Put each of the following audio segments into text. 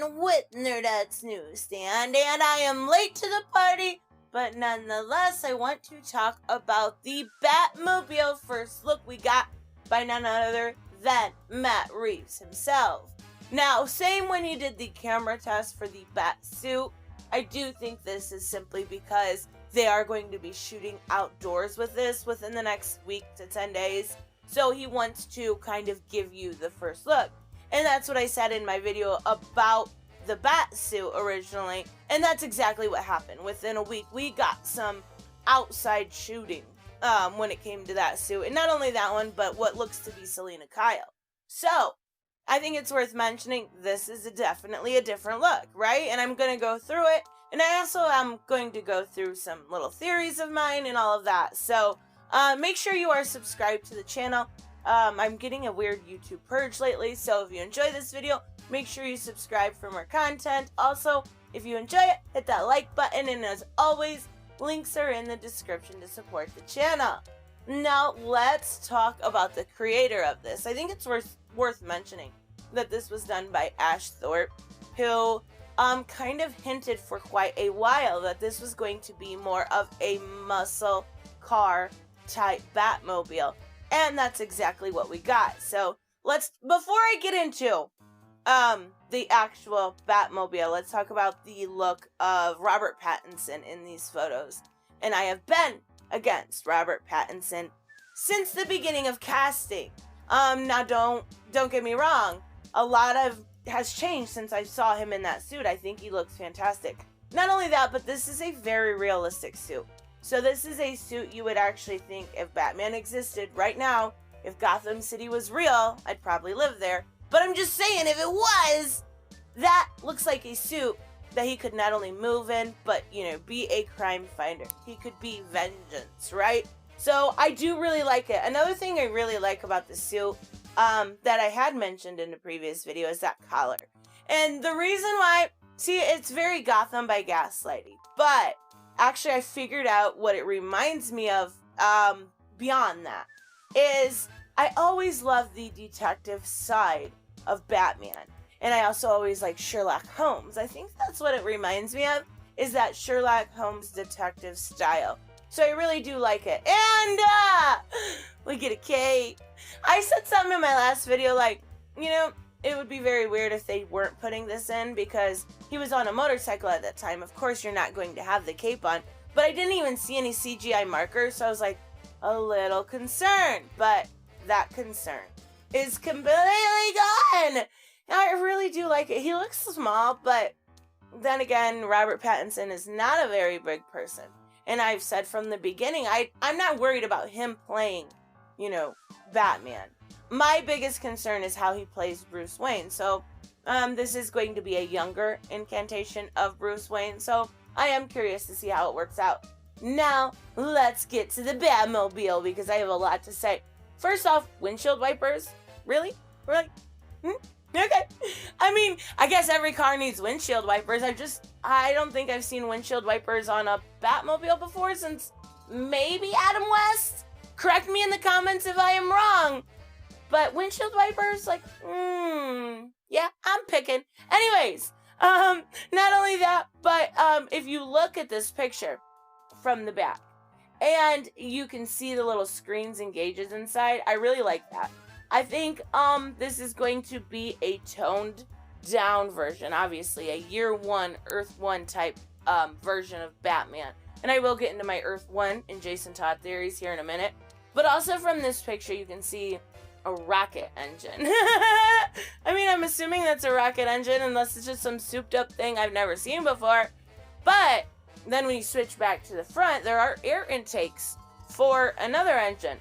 again with Nerdette's Newsstand, and I am late to the party, but nonetheless, I want to talk about the Batmobile first look we got by none other than Matt Reeves himself. Now, same when he did the camera test for the Bat suit, I do think this is simply because they are going to be shooting outdoors with this within the next week to 10 days, so he wants to kind of give you the first look. And that's what I said in my video about the Bat suit originally, and that's exactly what happened. Within a week, we got some outside shooting when it came to that suit, and not only that one, but what looks to be Selena Kyle. So, I think it's worth mentioning this is definitely a different look, right? And I'm going to go through it, and I also am going to go through some little theories of mine and all of that. So, make sure you are subscribed to the channel. I'm getting a weird YouTube purge lately, so if you enjoy this video, make sure you subscribe for more content. Also, if you enjoy it, hit that like button, and as always, links are in the description to support the channel. Now, let's talk about the creator of this. I think it's worth mentioning that this was done by Ash Thorpe, who kind of hinted for quite a while that this was going to be more of a muscle car type Batmobile. And that's exactly what we got. So before I get into the actual Batmobile, let's talk about the look of Robert Pattinson in these photos. And I have been against Robert Pattinson since the beginning of casting. Now don't get me wrong, a lot has changed since I saw him in that suit. I think he looks fantastic. Not only that, but this is a very realistic suit. So this is a suit you would actually think if Batman existed right now, if Gotham City was real, I'd probably live there. But I'm just saying, if it was, that looks like a suit that he could not only move in, but, be a crime fighter. He could be vengeance, right? So I do really like it. Another thing I really like about the suit that I had mentioned in the previous video is that collar. And the reason why, see, it's very Gotham by Gaslighting, but actually, I figured out what it reminds me of beyond that is I always love the detective side of Batman. And I also always like Sherlock Holmes. I think that's what it reminds me of, is that Sherlock Holmes detective style. So I really do like it. And we get a cape. I said something in my last video like, it would be very weird if they weren't putting this in because he was on a motorcycle at that time. Of course, you're not going to have the cape on. But I didn't even see any CGI markers, so I was like a little concerned. But that concern is completely gone. I really do like it. He looks small, but then again, Robert Pattinson is not a very big person. And I've said from the beginning, I'm not worried about him playing, Batman. My biggest concern is how he plays Bruce Wayne. So, this is going to be a younger incarnation of Bruce Wayne. So, I am curious to see how it works out. Now, let's get to the Batmobile because I have a lot to say. First off, windshield wipers? Really? Really? Okay. I mean, I guess every car needs windshield wipers. I don't think I've seen windshield wipers on a Batmobile before since maybe Adam West. Correct me in the comments if I am wrong. But windshield wipers, yeah, I'm picking. Anyways, not only that, but if you look at this picture from the back, and you can see the little screens and gauges inside, I really like that. I think this is going to be a toned down version, obviously a Year One, Earth One type version of Batman. And I will get into my Earth One and Jason Todd theories here in a minute. But also from this picture, you can see a rocket engine. I mean, I'm assuming that's a rocket engine unless it's just some souped up thing I've never seen before. But then when you switch back to the front, there are air intakes for another engine.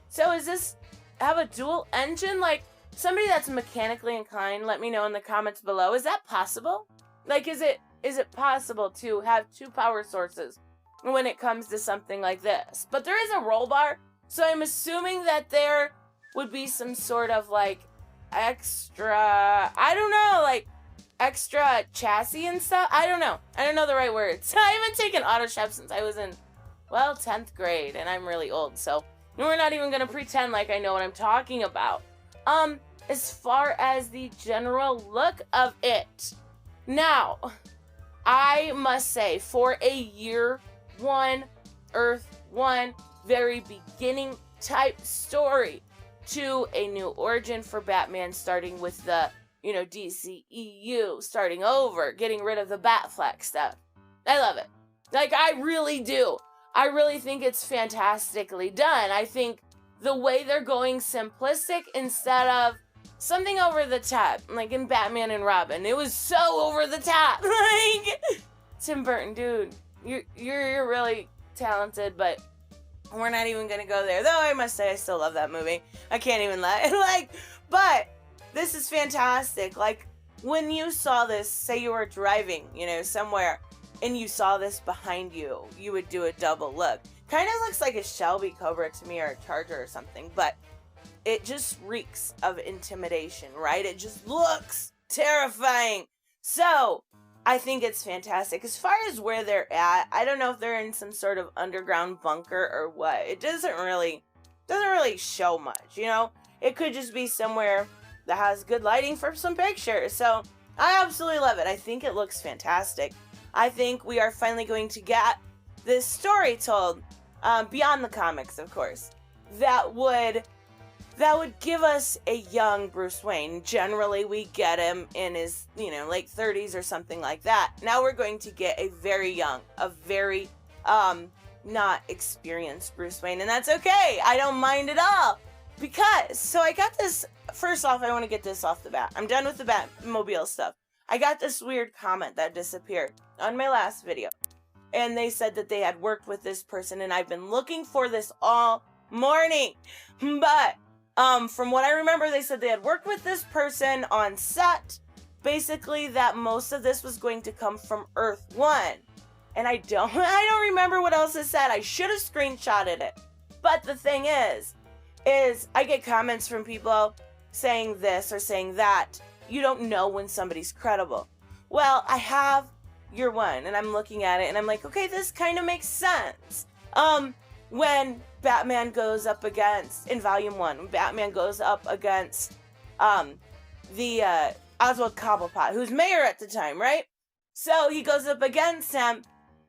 So does this have a dual engine? Like, somebody that's mechanically inclined, let me know in the comments below. Is that possible? Like, is it possible to have two power sources when it comes to something like this? But there is a roll bar, so I'm assuming that there would be some sort of extra, extra chassis and stuff. I don't know the right words. I haven't taken auto chef since I was in, 10th grade, and I'm really old, so we're not even gonna pretend like I know what I'm talking about. As far as the general look of it, Now, I must say, for a year one, Earth 1, very beginning type story to a new origin for Batman, starting with the, DCEU, starting over, getting rid of the Batfleck stuff. I love it. Like, I really do. I really think it's fantastically done. I think the way they're going simplistic instead of something over the top, like in Batman and Robin. It was so over the top. Like, Tim Burton, dude, you're really talented, but we're not even gonna go there. Though I must say I still love that movie. I can't even lie. But this is fantastic. Like, when you saw this, say you were driving, somewhere, and you saw this behind you, you would do a double look. Kind of looks like a Shelby Cobra to me, or a Charger or something, but it just reeks of intimidation, right? It just looks terrifying. So, I think it's fantastic. As far as where they're at, I don't know if they're in some sort of underground bunker or what. It doesn't really show much, It could just be somewhere that has good lighting for some pictures. So, I absolutely love it. I think it looks fantastic. I think we are finally going to get this story told, beyond the comics, of course, that would give us a young Bruce Wayne. Generally, we get him in his, late 30s or something like that. Now we're going to get a very young, a very, not experienced Bruce Wayne, and that's okay. I don't mind at all. So I got this, first off, I want to get this off the bat. I'm done with the Batmobile stuff. I got this weird comment that disappeared on my last video, and they said that they had worked with this person, and I've been looking for this all morning, but from what I remember, they said they had worked with this person on set, basically that most of this was going to come from Earth 1, and I don't remember what else it said. I should have screenshotted it, but the thing is I get comments from people saying this or saying that. You don't know when somebody's credible. Well, I have your one, and I'm looking at it, and I'm like, okay, this kind of makes sense. When Batman goes up against, in Volume 1, when Batman goes up against the Oswald Cobblepot, who's mayor at the time, right? So he goes up against him,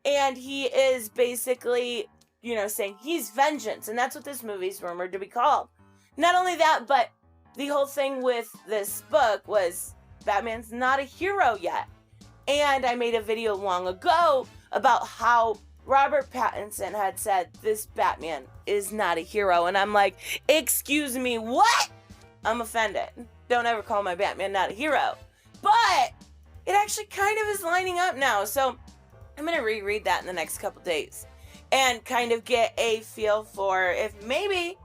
and he is basically, saying he's vengeance, and that's what this movie's rumored to be called. Not only that, but the whole thing with this book was Batman's not a hero yet. And I made a video long ago about how Robert Pattinson had said this Batman is not a hero. And I'm like, excuse me, what? I'm offended. Don't ever call my Batman not a hero. But it actually kind of is lining up now. So I'm going to reread that in the next couple days and kind of get a feel for if maybe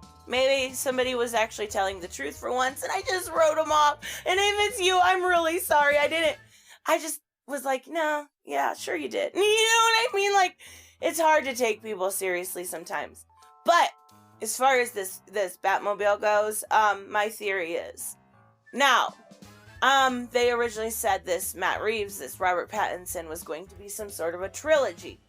somebody was actually telling the truth for once and I just wrote them off. And if it's you, I'm really sorry. I just was like, no, yeah, sure you did. You know what I mean? Like, it's hard to take people seriously sometimes. But as far as this Batmobile goes, my theory is, now, they originally said this Matt Reeves, this Robert Pattinson was going to be some sort of a trilogy.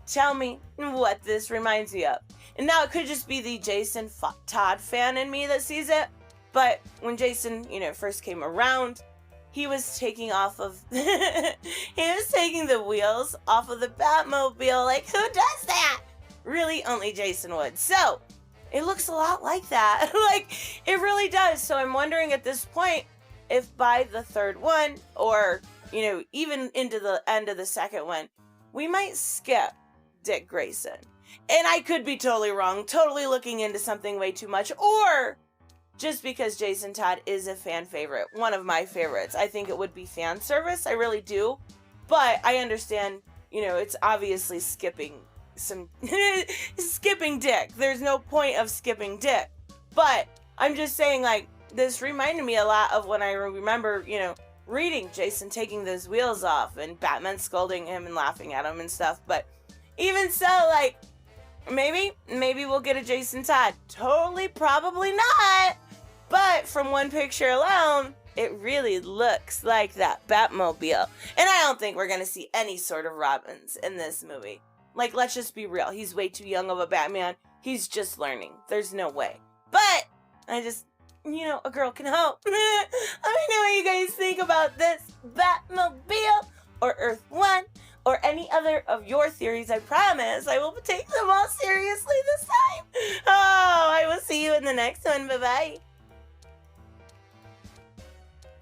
Tell me what this reminds me of. And now it could just be the Jason Todd fan in me that sees it. But when Jason, first came around, he was taking the wheels off of the Batmobile. Like, who does that? Really, only Jason would. So, it looks a lot like that. Like, it really does. So I'm wondering at this point, if by the third one, or, even into the end of the second one, we might skip Dick Grayson. And I could be totally wrong, totally looking into something way too much, or just because Jason Todd is a fan favorite, one of my favorites. I think it would be fan service, I really do. But I understand, it's obviously skipping Dick. There's no point of skipping Dick. But I'm just saying, like, this reminded me a lot of when I remember, reading Jason taking those wheels off and Batman scolding him and laughing at him and stuff. But even so, like, maybe we'll get a Jason Todd. Totally, probably not. But from one picture alone, it really looks like that Batmobile. And I don't think we're going to see any sort of Robins in this movie. Like, let's just be real. He's way too young of a Batman. He's just learning. There's no way. But a girl can hope. Let me know what you guys think about this Batmobile or Earth 1 or any other of your theories. I promise I will take them all seriously this time. Oh, I will see you in the next one. Bye-bye.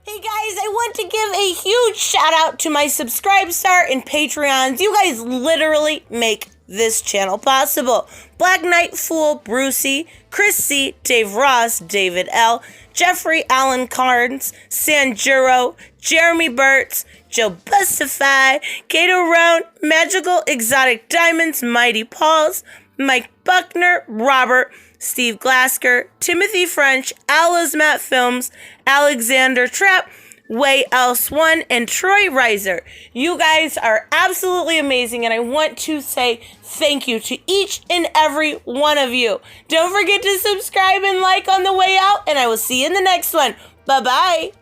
Hey guys, I want to give a huge shout out to my Subscribe Star and Patreons. You guys literally make this channel possible. Black Knight Fool, Brucey, Chris C, Dave Ross, David L, Jeffrey Allen Carnes, Sanjuro, Jeremy Burtz, Joe Bustify, Kato Round, Magical Exotic Diamonds, Mighty Pauls, Mike Buckner, Robert, Steve Glasker, Timothy French, Alice Matt Films, Alexander Trapp, Way Else One, and Troy Reiser. You guys are absolutely amazing, and I want to say thank you to each and every one of you. Don't forget to subscribe and like on the way out, and I will see you in the next one. Bye-bye.